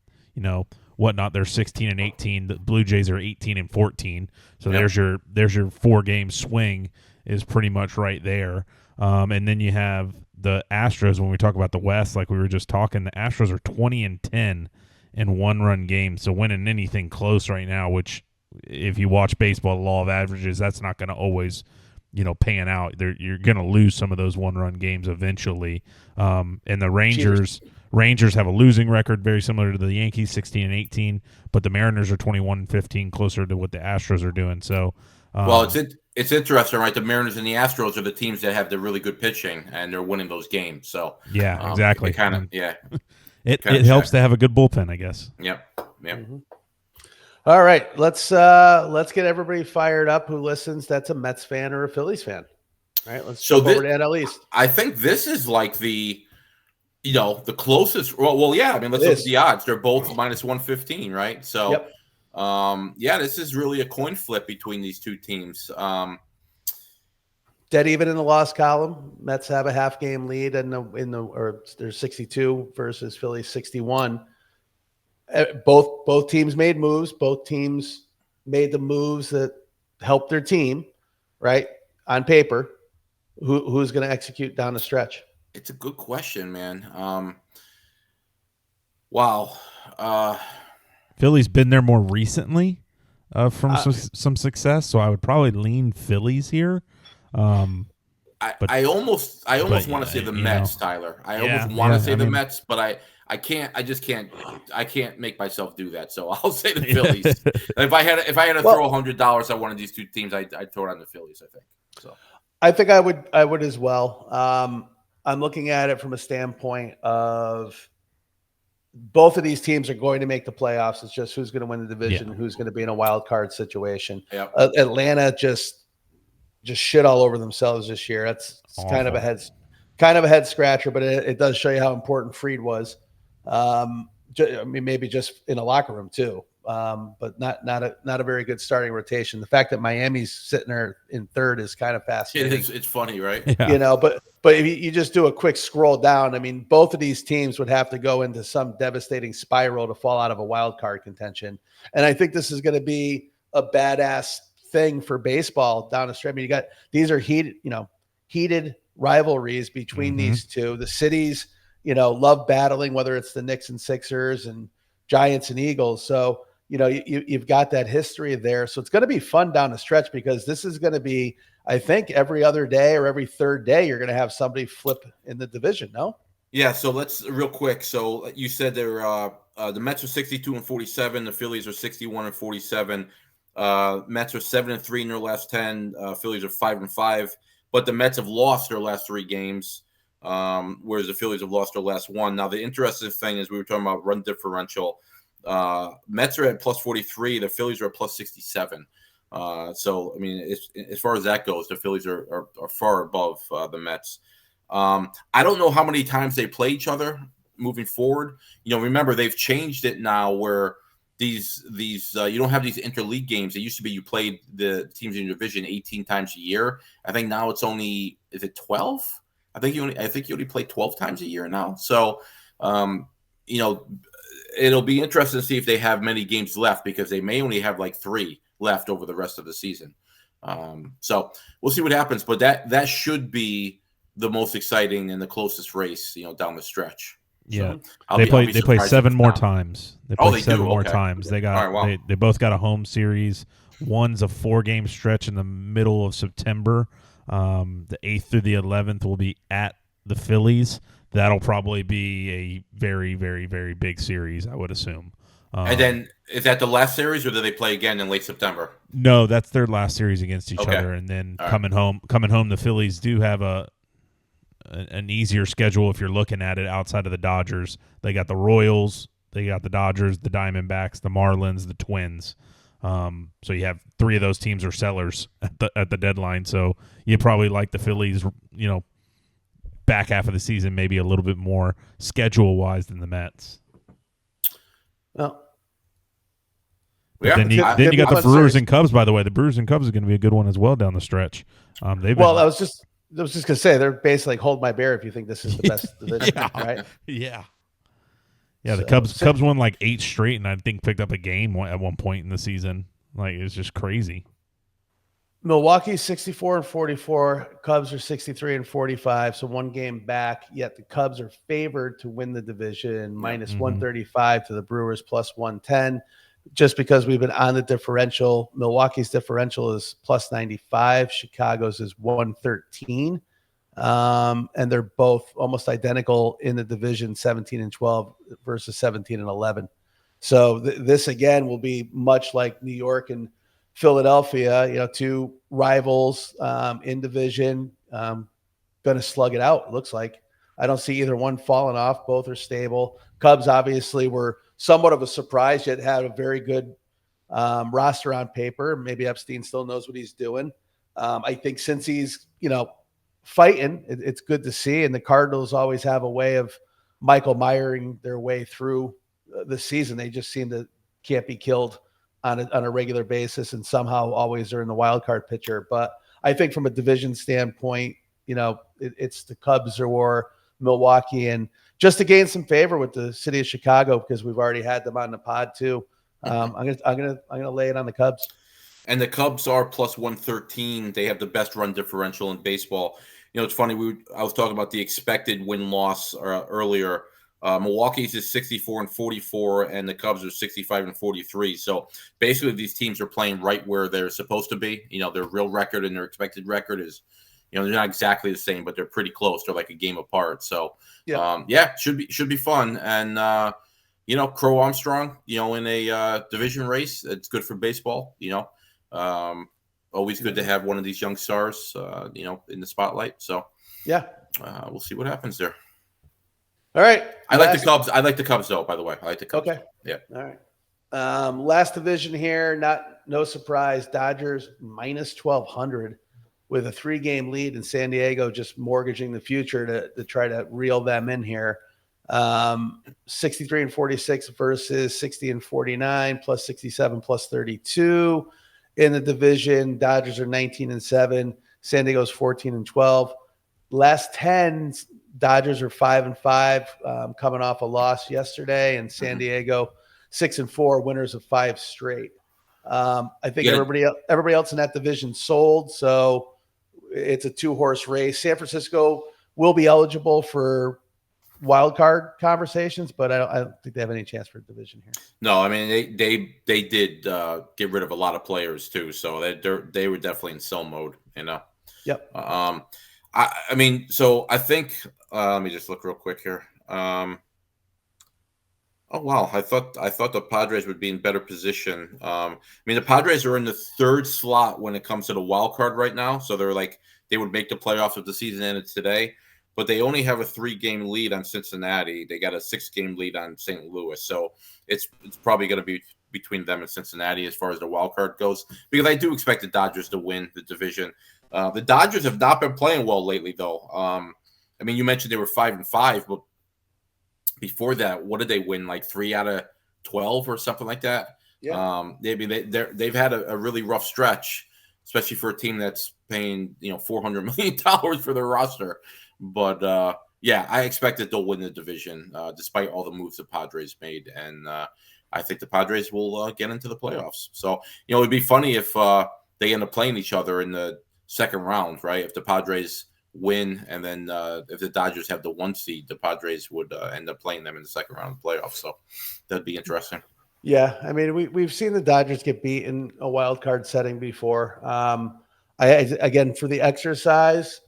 whatnot. They're 16-18. The Blue Jays are 18-14. So there's your 4-game swing is pretty much right there. And then you have the Astros. When we talk about the West, like we were just talking, the Astros are 20-10 in 1-run games. So winning anything close right now, which if you watch baseball, the law of averages, that's not going to always pan out. You're going to lose some of those 1-run games eventually. And the Rangers have a losing record, very similar to the Yankees, 16-18, but the Mariners are 21-15, closer to what the Astros are doing. So, it's interesting, right? The Mariners and the Astros are the teams that have the really good pitching, and they're winning those games. So, yeah, exactly. It it helps to have a good bullpen, I guess. Yep. Mm-hmm. All right, let's get everybody fired up who listens. That's a Mets fan or a Phillies fan. All right, let's jump over to NL East. I think this is like the closest. Well, yeah. I mean, let's look at the odds. They're both minus 115, right? So, this is really a coin flip between these two teams. Dead even in the loss column. Mets have a half-game lead or there's 62 versus Phillies 61. Both teams made moves. Both teams made the moves that helped their team, right? On paper, who's going to execute down the stretch? It's a good question, man. Wow. Philly's been there more recently from some success, so I would probably lean Phillies here. I almost want to say the Mets, Tyler. I almost want to say the Mets, but I can't. I just can't. I can't make myself do that. So I'll say the Phillies. If I had to throw $100 at one of these two teams, I'd throw it on the Phillies. I think so. I think I would as well. I'm looking at it from a standpoint of both of these teams are going to make the playoffs. It's just who's going to win the division, who's going to be in a wild card situation. Yep. Atlanta just shit all over themselves this year. It's kind of a head scratcher, but it does show you how important Fried was. Maybe just in a locker room too. But not a very good starting rotation. The fact that Miami's sitting there in third is kind of fascinating. It's funny, right? Yeah. But if you just do a quick scroll down, I mean, both of these teams would have to go into some devastating spiral to fall out of a wild card contention. And I think this is going to be a badass thing for baseball down the stretch. I mean, these are heated rivalries between these two. The cities, love battling, whether it's the Knicks and Sixers and Giants and Eagles. So, you've got that history there. So it's going to be fun down the stretch because this is going to be, I think, every other day or every third day, you're going to have somebody flip in the division. No? Yeah, so let's real quick. So you said they're the Mets are 62-47, the Phillies are 61-47. Mets are 7-3 in their last 10. Phillies are 5-5, but the Mets have lost their last 3 games, whereas the Phillies have lost their last 1. Now the interesting thing is we were talking about run differential. Mets are at plus 43, the Phillies are at plus 67. So I mean, as far as that goes, the Phillies are far above the Mets. I don't know how many times they play each other moving forward. Remember they've changed it now where these you don't have these interleague games. It used to be you played the teams in your division 18 times a year. I think now it's only, is it 12? I think you only play 12 times a year now. So it'll be interesting to see if they have many games left, because they may only have like 3 left over the rest of the season. So we'll see what happens, but that should be the most exciting and the closest race, down the stretch. Yeah, So they play 7 more times. They play they 7 do? more Okay. times. They got All right, wow. they both got a home series. One's a 4-game stretch in the middle of September. The 8th through the 11th will be at the Phillies. That'll probably be a very, very, very big series, I would assume. And then is that the last series, or do they play again in late September? No, that's their last series against each Okay. other, and then All coming home, the Phillies do have an easier schedule if you're looking at it outside of the Dodgers. They got the Royals, they got the Dodgers, the Diamondbacks, the Marlins, the Twins. So you have 3 of those teams are sellers at the deadline. So you probably like the Phillies, back half of the season, maybe a little bit more schedule wise than the Mets. Well, But then you got the Brewers and Cubs. By the way, the Brewers and Cubs is going to be a good one as well down the stretch. I was just going to say, they're basically like, hold my beer if you think this is the best division, right? Yeah. Yeah, the Cubs won like 8 straight, and I think picked up a game at one point in the season. Like, it's just crazy. Milwaukee's 64-44. Cubs are 63-45, so 1 game back. Yet the Cubs are favored to win the division, minus 135 to the Brewers, plus 110. Just because we've been on the differential, Milwaukee's differential is plus 95. Chicago's is 113. And they're both almost identical in the division, 17-12 versus 17-11. So this again will be much like New York and Philadelphia, 2 rivals in division, going to slug it out. It looks like. I don't see either one falling off. Both are stable. Cubs obviously were somewhat of a surprise, yet had a very good roster on paper. Maybe Epstein still knows what he's doing. I think since he's, fighting, it's good to see. And the Cardinals always have a way of Michael Myering their way through the season. They just seem to can't be killed on a regular basis, and somehow always are in the wild card picture. But I think from a division standpoint, it's the Cubs or Milwaukee, and just to gain some favor with the city of Chicago, because we've already had them on the pod too. I'm gonna lay it on the Cubs. And the Cubs are plus 113. They have the best run differential in baseball. It's funny. I was talking about the expected win-loss earlier. Milwaukee's is 64-44, and the Cubs are 65-43. So basically, these teams are playing right where they're supposed to be. Their real record and their expected record is, they're not exactly the same, but they're pretty close. They're like a game apart. So should be fun. And Crow Armstrong, in a division race, it's good for baseball. Always good to have one of these young stars, in the spotlight. So we'll see what happens there. All right. I like the Cubs. I like the Cubs, though, by the way. I like the Cubs. Okay. Yeah. All right. Last division here, no surprise. Dodgers minus 1,200 with a 3-game lead in San Diego, just mortgaging the future to try to reel them in here. 63-46 versus 60-49, plus 67, plus 32 in the division. Dodgers are 19-7. San Diego's 14-12. Last 10, Dodgers are 5-5, coming off a loss yesterday, and San Diego 6-4, winners of 5 straight. I think everybody else in that division sold, so it's a 2-horse race. San Francisco will be eligible for wild card conversations, but I don't think they have any chance for a division here. No, I mean they did get rid of a lot of players too, so they were definitely in sell mode. Yep. I mean, so I think Let me just look real quick here. Oh wow, I thought the Padres would be in better position. I mean, the Padres are in the third slot when it comes to the wild card right now, so they're like they would make the playoffs if the season ended today, but they only have a 3-game lead on Cincinnati. They got a 6-game lead on St. Louis, so it's probably going to be between them and Cincinnati as far as the wild card goes. Because I do expect the Dodgers to win the division. The Dodgers have not been playing well lately, though. I mean, you mentioned they were 5-5, but before that, what did they win? Like 3 out of 12 or something like that. Yeah. They've had a really rough stretch, especially for a team that's paying $400 million for their roster. But yeah, I expect that they'll win the division despite all the moves the Padres made, and I think the Padres will get into the playoffs. So it'd be funny if they end up playing each other in the second round, right? If the Padres win, and then if the Dodgers have the 1 seed, the Padres would end up playing them in the second round of the playoffs. So that'd be interesting. Yeah, I mean, we've seen the Dodgers get beat in a wild card setting before. Again, for the exercise,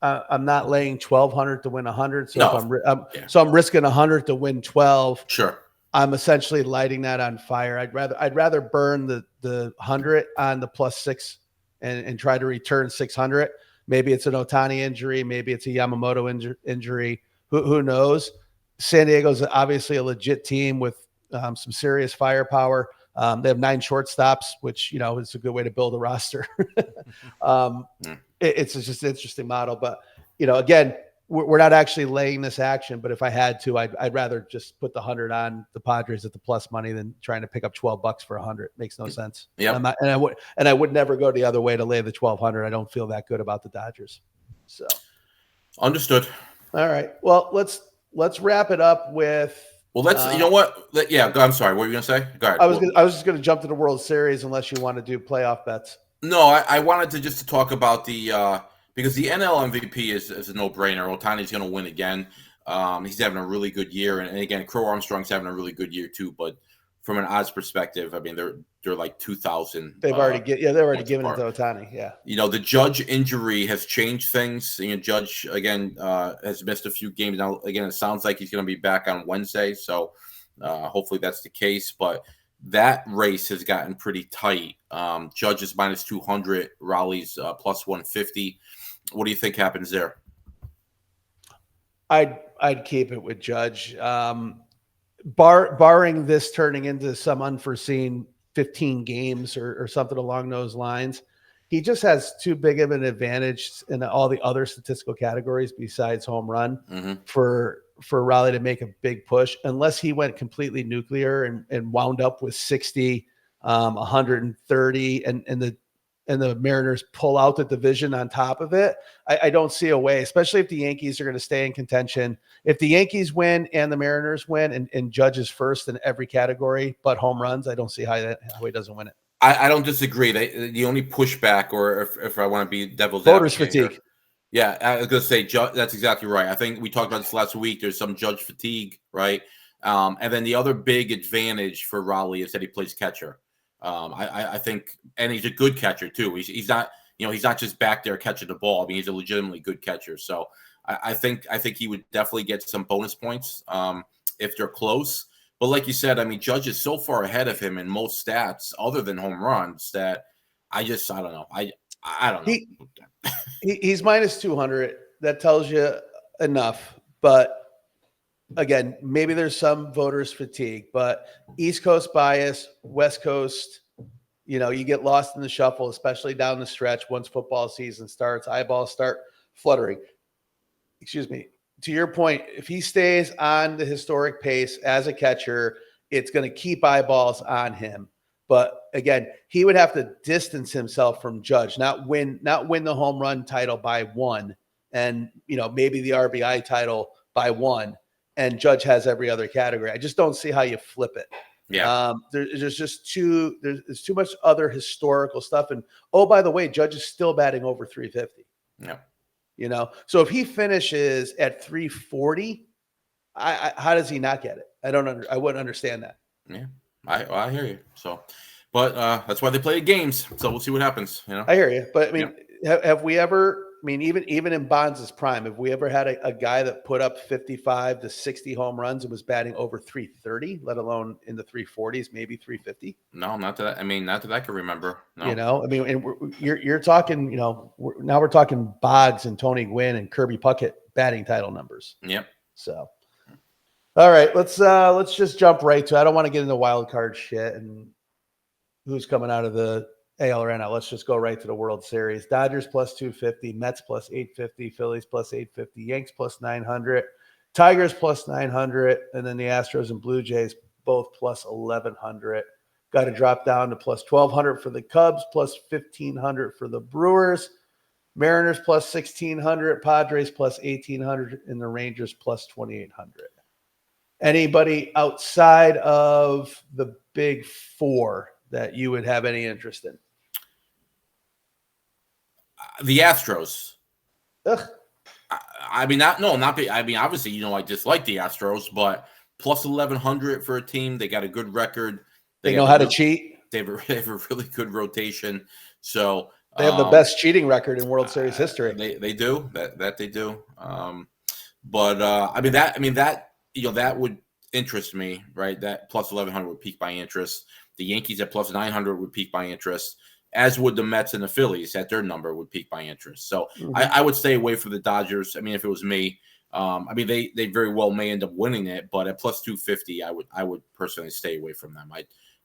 I'm not laying 1,200 to win 100. So No. so I'm risking 100 to win 12. Sure. I'm essentially lighting that on fire. I'd rather burn the 100 on the +6 and try to return 600. Maybe it's an Ohtani injury. Maybe it's a Yamamoto injury. Who knows? San Diego's obviously a legit team with some serious firepower. They have 9 shortstops, which, is a good way to build a roster. It's just an interesting model. But, again, we're not actually laying this action. But if I had to, I'd rather just put the 100 on the Padres at the plus money than trying to pick up $12 for 100. Makes no sense. Yeah. And I would never go the other way to lay the 1,200. I don't feel that good about the Dodgers. So understood. All right. Well, let's wrap it up with. Well, you know what? Yeah, I'm sorry. What were you gonna say? Go ahead. I was just gonna jump to the World Series unless you want to do playoff bets. No, I wanted to talk about the because the NL MVP is a no-brainer. Ohtani's going to win again. He's having a really good year, and again, Crow Armstrong's having a really good year too. But from an odds perspective, I mean, they're like 2,000. They've already given it to Ohtani. Yeah. The Judge injury has changed things. Judge again has missed a few games now. Again, it sounds like he's going to be back on Wednesday, so hopefully that's the case. But that race has gotten pretty tight. Judge is -200, Raleigh's +150. What do you think happens there? I'd keep it with Judge. Barring this turning into some unforeseen 15 games or something along those lines, he just has too big of an advantage in all the other statistical categories besides home run for Raleigh to make a big push, unless he went completely nuclear and wound up with 60, 130, and the Mariners pull out the division on top of it. I don't see a way, especially if the Yankees are going to stay in contention. If the Yankees win and the Mariners win and Judge is first in every category but home runs, I don't see how he doesn't win it. I don't disagree. The only pushback, or if I want to be devil's voters advocate fatigue. Here, yeah, I was going to say that's exactly right. I think we talked about this last week. There's some Judge fatigue, right? And then the other big advantage for Raleigh is that he plays catcher. I think, and he's a good catcher too. He's not, he's not just back there catching the ball. I mean, he's a legitimately good catcher. So I think he would definitely get some bonus points if they're close. But like you said, I mean, Judge is so far ahead of him in most stats other than home runs that I don't know. I don't know. He's -200. That tells you enough. But again, maybe there's some voters fatigue, but East Coast bias, West Coast, you get lost in the shuffle, especially down the stretch. Once football season starts, eyeballs start fluttering. Excuse me. To your point, if he stays on the historic pace as a catcher, it's going to keep eyeballs on him. But again, he would have to distance himself from Judge, not win the home run title by 1, and maybe the RBI title by 1. And Judge has every other category. I just don't see how you flip it. Yeah. There's too much other historical stuff. And by the way, Judge is still batting over 350. Yeah. So if he finishes at 340, how does he not get it? I wouldn't understand that. Yeah, I hear you. So, but that's why they play games. So we'll see what happens. I hear you. But I mean, have we ever I mean, even in Bonds' prime, have we ever had a guy that put up 55 to 60 home runs and was batting over 330, let alone in the 340s, maybe 350? No, not that. I mean, not that I can remember. No. You know, I mean, and you're talking, you know, now we're talking Boggs and Tony Gwynn and Kirby Puckett batting title numbers. Yep. So, all right, let's just jump right to. I don't want to get into wild card shit and who's coming out of the AL or NL. Let's just go right to the World Series. Dodgers plus 250, Mets plus 850, Phillies plus 850, Yanks plus 900, Tigers plus 900, and then the Astros and Blue Jays both plus 1100. Got to drop down to plus 1200 for the Cubs, plus 1500 for the Brewers, Mariners plus 1600, Padres plus 1800, and the Rangers plus 2800. Anybody outside of the big four that you would have any interest in? The Astros. Ugh. I mean, obviously, you know, I dislike the Astros, but plus 1100 for a team. They got a good record. They know how to cheat. They have a really good rotation. So they have the best cheating record in World Series history. They do that. They do. But that you know, that would interest me, right? That plus 1100 would pique my interest. The Yankees at plus 900 would pique my interest, as would the Mets and the Phillies at their number would pique my interest. So I would stay away from the Dodgers. I mean, if it was me, they very well may end up winning it, but at plus 250, I would personally stay away from them.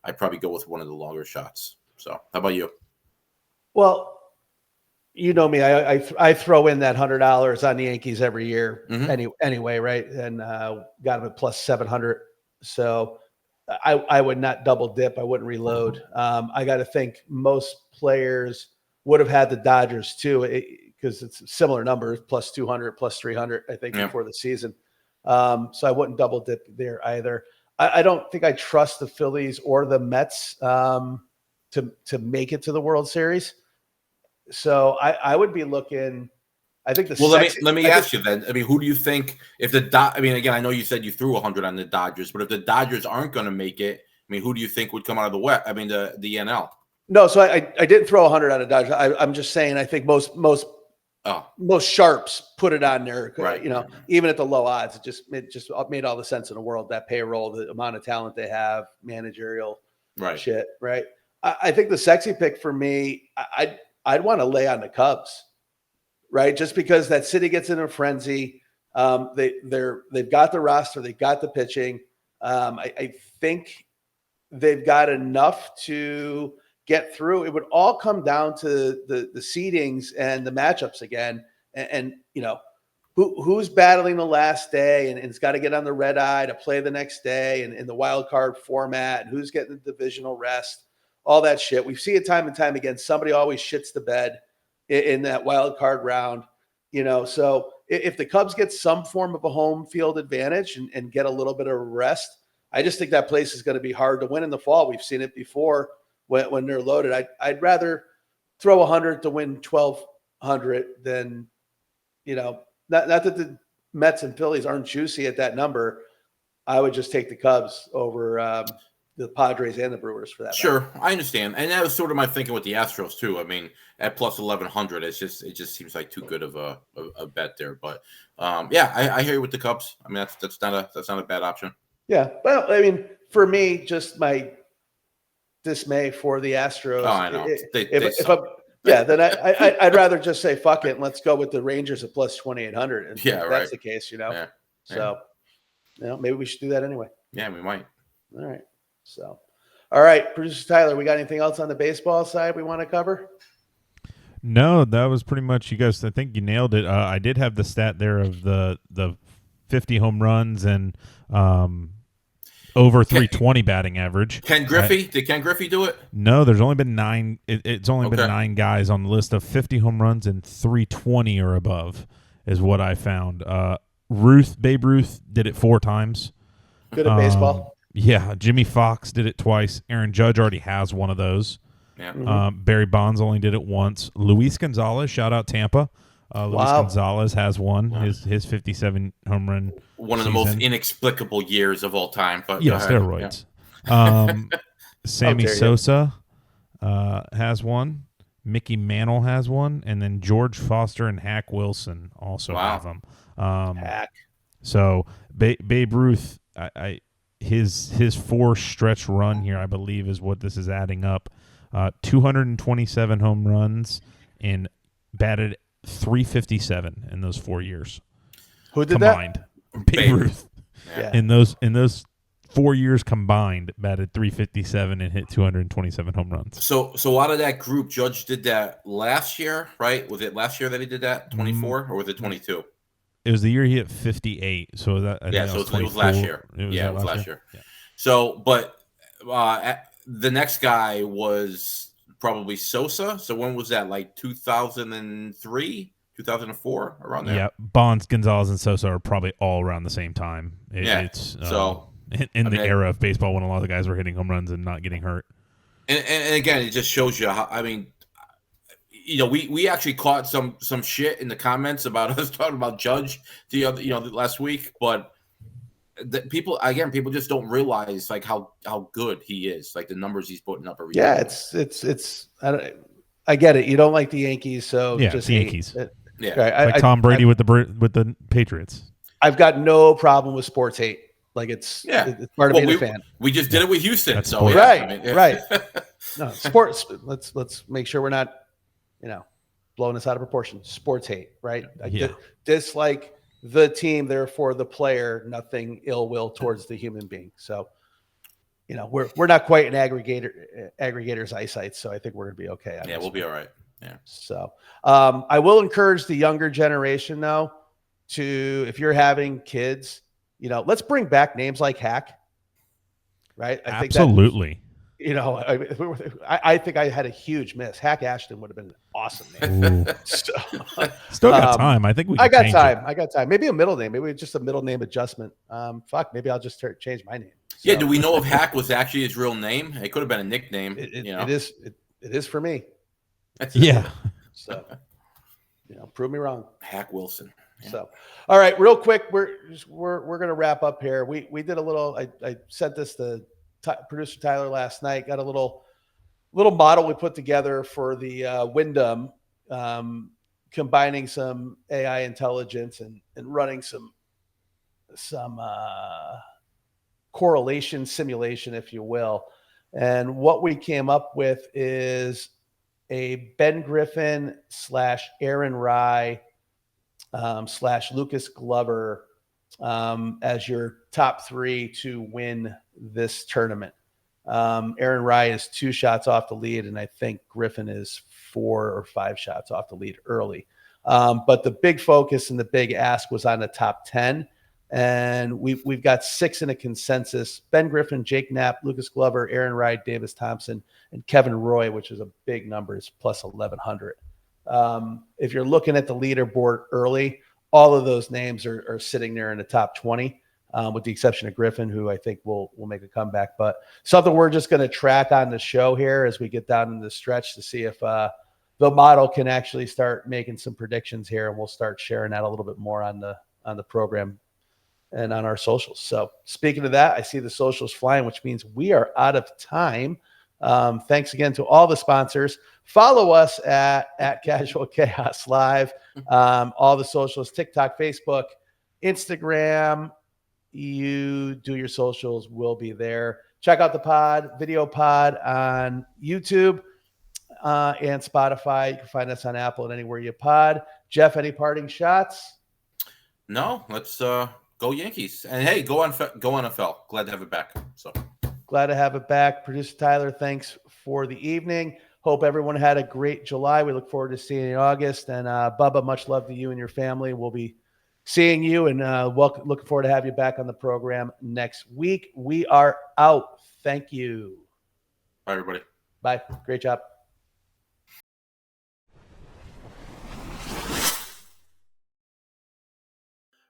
I'd probably go with one of the longer shots. So how about you? Well, you know me, I throw in that $100 on the Yankees every year anyway, right? And got them at plus 700. So I would not double dip. I wouldn't reload. I got to think most players would have had the Dodgers too, because it's similar numbers, plus 200, plus 300, I think, before the season. So I wouldn't double dip there either. I don't think I trust the Phillies or the Mets to make it to the World Series. So I would be looking. I think let me ask you then. I mean, who do you think again, I know you said you threw 100 on the Dodgers, but if the Dodgers aren't going to make it, I mean, who do you think would come out of the West? I mean, the NL. No, so I didn't throw 100 on the Dodgers. I'm just saying I think most sharps put it on there. Right. You know, even at the low odds, it just made all the sense in the world. That payroll, the amount of talent they have, managerial shit, right? I think the sexy pick for me, I'd want to lay on the Cubs. Right, just because that city gets in a frenzy, they've got the roster, they've got the pitching. I think they've got enough to get through. It would all come down to the seedings and the matchups again, and you know who's battling the last day and it's got to get on the red eye to play the next day, and in the wild card format, and who's getting the divisional rest, all that shit. We see it time and time again. Somebody always shits the bed in that wild card round, you know. So if the Cubs get some form of a home field advantage and get a little bit of rest, I just think that place is going to be hard to win in the fall. We've seen it before when they're loaded. I'd rather throw 100 to win 1,200 than, you know, not that the Mets and Phillies aren't juicy at that number. I would just take the Cubs over the Padres and the Brewers for that. Sure, matter. I understand, and that was sort of my thinking with the Astros too. I mean, at plus 1100, it just seems like too good of a bet there. But I hear you with the Cubs. I mean, that's not a bad option. Yeah, well, I mean, for me, just my dismay for the Astros. Oh, I know. Then I'd rather just say fuck it and let's go with the Rangers at plus 2,800. And if that's the case, you know. Yeah. So, you know, maybe we should do that anyway. Yeah, we might. All right. So, all right, producer Tyler, we got anything else on the baseball side we want to cover? No, that was pretty much, you guys. I think you nailed it. I did have the stat there of the 50 home runs and over 320 batting average. Did Ken Griffey do it? No, there's only been 9. It's only been 9 guys on the list of 50 home runs and 320 or above is what I found. Babe Ruth did it 4 times. Good at baseball. Yeah, Jimmy Fox did it twice. Aaron Judge already has one of those. Yeah. Barry Bonds only did it once. Luis Gonzalez, shout out Tampa. Luis Gonzalez has one. Wow. His 57 home run. One of the most inexplicable years of all time. But yeah, steroids. Yeah. Sammy Sosa has one. Mickey Mantle has one, and then George Foster and Hack Wilson also have them. Hack. So Babe Ruth, his 4 stretch run here, I believe, is what this is adding up. 227 home runs and batted .357 in those 4 years. Who did combined? Babe Ruth. Yeah. In those 4 years combined, batted .357 and hit 227 home runs. So out of that group, Judge did that last year, right? Was it last year that he did that? 24 or was it 22? It was the year he hit 58. So that so it was last year. It was last year. Yeah. So, but the next guy was probably Sosa. So when was that? Like 2003, 2004, around there. Yeah, Bonds, Gonzalez, and Sosa are probably all around the same time. It's in the era of baseball when a lot of guys were hitting home runs and not getting hurt. And again, it just shows you how. I mean, we actually caught some shit in the comments about us talking about Judge the last week, but people just don't realize like how good he is, like the numbers he's putting up every year. It's I get it. You don't like the Yankees, so just the Yankees. Yeah, like Tom Brady with the Patriots. I've got no problem with sports hate. Like it's part of being a fan. We just did it with Houston. That's so right. No, sports. Let's make sure we're not, blowing this out of proportion. Sports hate, right? Dislike the team, therefore the player. Nothing ill will towards the human being. So, we're not quite an aggregator's eyesight. So I think we're gonna be okay. We'll be all right. Yeah. So I will encourage the younger generation though to, if you're having kids, let's bring back names like Hack. Right. Absolutely. I think I had a huge miss. Hack Ashton would have been an awesome name. Still got time. I think we. I got time. Maybe a middle name. Maybe just a middle name adjustment. Maybe I'll just change my name. So. Yeah. Do we know if Hack was actually his real name? It could have been a nickname. It is. It is for me. Yeah. So, prove me wrong. Hack Wilson. Yeah. So, all right, real quick, we're gonna wrap up here. We did a little. I sent this to producer Tyler last night. Got a little model we put together for the Wyndham, combining some AI intelligence and running some correlation simulation, if you will. And what we came up with is a Ben Griffin / Aaron Rye / Lucas Glover as your top 3 to win this tournament. Aaron Rye is 2 shots off the lead, and I think Griffin is 4 or 5 shots off the lead early. But the big focus and the big ask was on the top 10. And we've got 6 in a consensus: Ben Griffin, Jake Knapp, Lucas Glover, Aaron Rye, Davis Thompson, and Kevin Roy, which is a big number, is plus 1,100. If you're looking at the leaderboard early, all of those names are sitting there in the top 20, with the exception of Griffin, who I think will make a comeback. But something we're just going to track on the show here as we get down in the stretch to see if the model can actually start making some predictions here, and we'll start sharing that a little bit more on the program and on our socials. So speaking of that, I see the socials flying, which means we are out of time. Thanks again to all the sponsors. Follow us at Casual Chaos Live. All the socials: TikTok, Facebook, Instagram. You do your socials, we'll be there. Check out the video pod on YouTube and Spotify. You can find us on Apple and anywhere you pod. Jeff, any parting shots? No, let's go Yankees. And hey, go NFL. Glad to have it back. So glad to have it back. Producer Tyler, thanks for the evening. Hope everyone had a great July. We look forward to seeing you in August. And Bubba, much love to you and your family. We'll be seeing you, and looking forward to have you back on the program next week. We are out. Thank you. Bye, everybody. Bye. Great job.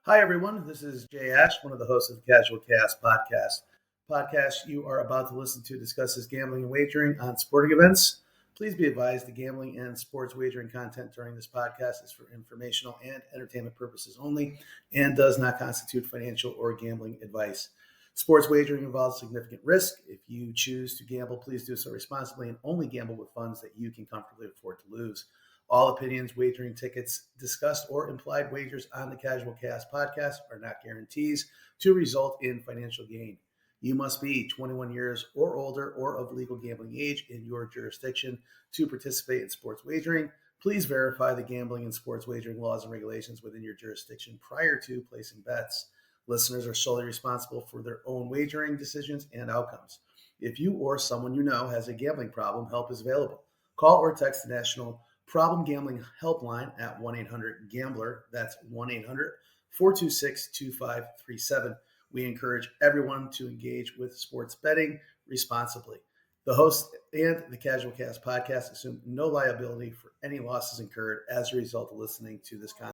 Hi, everyone. This is Jay Ash, one of the hosts of the Casual Chaos podcast you are about to listen to discusses gambling and wagering on sporting events. Please be advised the gambling and sports wagering content during this podcast is for informational and entertainment purposes only and does not constitute financial or gambling advice. Sports wagering involves significant risk. If you choose to gamble, please do so responsibly and only gamble with funds that you can comfortably afford to lose. All opinions, wagering tickets discussed, or implied wagers on the Casual Chaos podcast are not guarantees to result in financial gain. You must be 21 years or older or of legal gambling age in your jurisdiction to participate in sports wagering. Please verify the gambling and sports wagering laws and regulations within your jurisdiction prior to placing bets. Listeners are solely responsible for their own wagering decisions and outcomes. If you or someone you know has a gambling problem, help is available. Call or text the National Problem Gambling Helpline at 1-800-GAMBLER. That's 1-800-426-2537. We encourage everyone to engage with sports betting responsibly. The host and the Casual Cast podcast assume no liability for any losses incurred as a result of listening to this content.